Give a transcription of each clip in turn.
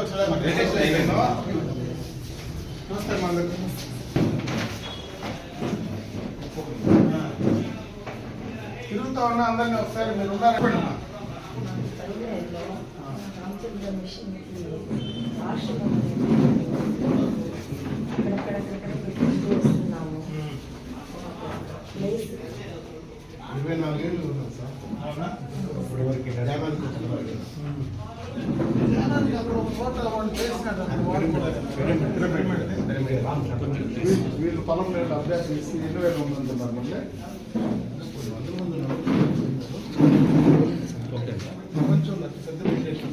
నమస్తే మందకు తిరుగుతా ఉన్నా అందరినీ ఒకసారి మీరు ఉన్నారమ్మా. ఇరవై 4 ఏళ్ళు ఉన్నాం సార్. అవునా? వీళ్ళు పొలం మీద అభ్యాసం ఇచ్చి 2000 మంది ఉన్నారు. కొంచెం పెద్ద విశేషం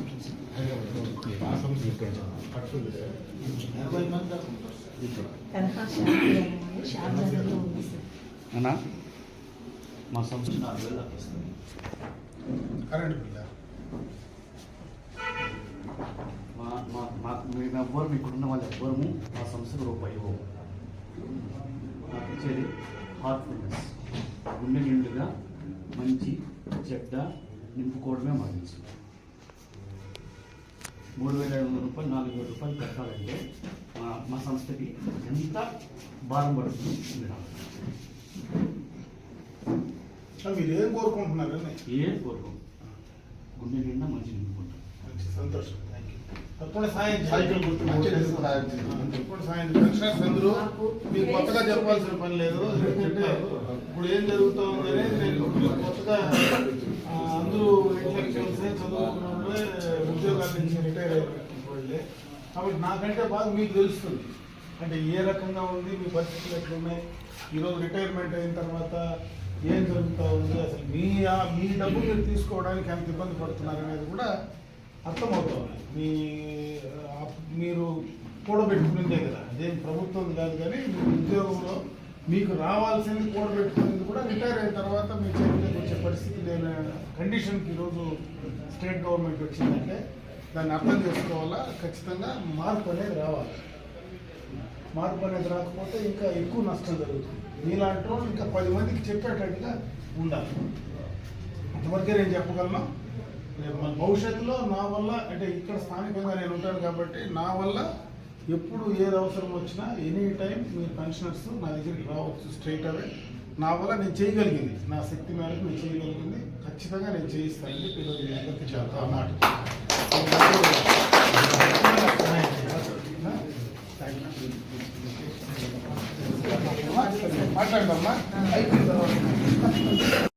40 మంది అన్నా మా సంస్థ 4,000 వస్తుంది. కరెంట్ బిల్లా మేము ఎవ్వరు ఇక్కడున్న వాళ్ళు ఎవ్వరము మా సంస్థకు రూపాయి ఇవ్వము. నాకు ఇచ్చేది హార్ట్ఫుల్నెస్, గుండె నిండుగా మంచి చెడ్డ నింపుకోవడమే మా తెలుసు. 3,500 రూపాయలు 4,000 రూపాయలు కట్టాలంటే మా సంస్థకి ఎంత భారం పడుతుంది. మీరు ఏం కోరుకుంటున్నారు? ఏం కోరుకోం, గుండె నిండా మంచి నింపుకుంటాం. మంచి సంతోషం. తప్పకుండా సాయం పెన్షనర్స్ అందరూ మీకు కొత్తగా చెప్పాల్సిన పని లేదు. ఎందుకంటే ఇప్పుడు ఏం జరుగుతూ ఉందనేది కొత్తగా అందరూ ఇంటలెక్చువల్సే చదువుకున్న వాళ్ళే ఉద్యోగాల నుంచి రిటైర్ అయినటువంటి వాళ్ళే. కాబట్టి నాకంటే బాగా మీకు తెలుస్తుంది అంటే ఏ రకంగా ఉంది, మీ పరిస్థితులు ఎట్లున్నాయి, ఈరోజు రిటైర్మెంట్ అయిన తర్వాత ఏం జరుగుతూ ఉంది, అసలు మీ డబ్బు మీరు తీసుకోవడానికి ఎంత ఇబ్బంది పడుతున్నారు అనేది కూడా అర్థమవుతుంది. మీరు కూడబెట్టుకునేదే కదా, అదేం ప్రభుత్వం కాదు. కానీ మీ ఉద్యోగంలో మీకు రావాల్సింది కూడబెట్టుకునేది కూడా రిటైర్ అయిన తర్వాత మీ చేతిలోకి వచ్చే పరిస్థితి లేని కండిషన్కి ఈరోజు స్టేట్ గవర్నమెంట్ వచ్చిందంటే దాన్ని అర్థం చేసుకోవాలా. ఖచ్చితంగా మార్పు అనేది రావాలి. మార్పు అనేది రాకపోతే ఇంకా ఎక్కువ నష్టం జరుగుతుంది. మీలాంటి వాళ్ళు ఇంకా 10 మందికి చెప్పేటట్టుగా ఉండాలి. అంతవరకే నేను చెప్పగలను. మన భవిష్యత్తులో నా వల్ల అంటే ఇక్కడ స్థానికంగా నేను ఉంటాను కాబట్టి నా వల్ల ఎప్పుడు ఏది అవసరం వచ్చినా ఎనీ టైం మీ పెన్షనర్స్ నా దగ్గరికి రావచ్చు స్ట్రైట్ అవే. నా వల్ల నేను చేయగలిగింది, నా శక్తి మేరకు నేను చేయగలిగింది ఖచ్చితంగా నేను చేయిస్తానని చెప్పి ఈరోజు మీ అందరికీ చాలా మాట మాట్లాడమ్మా అయిపోయిన తర్వాత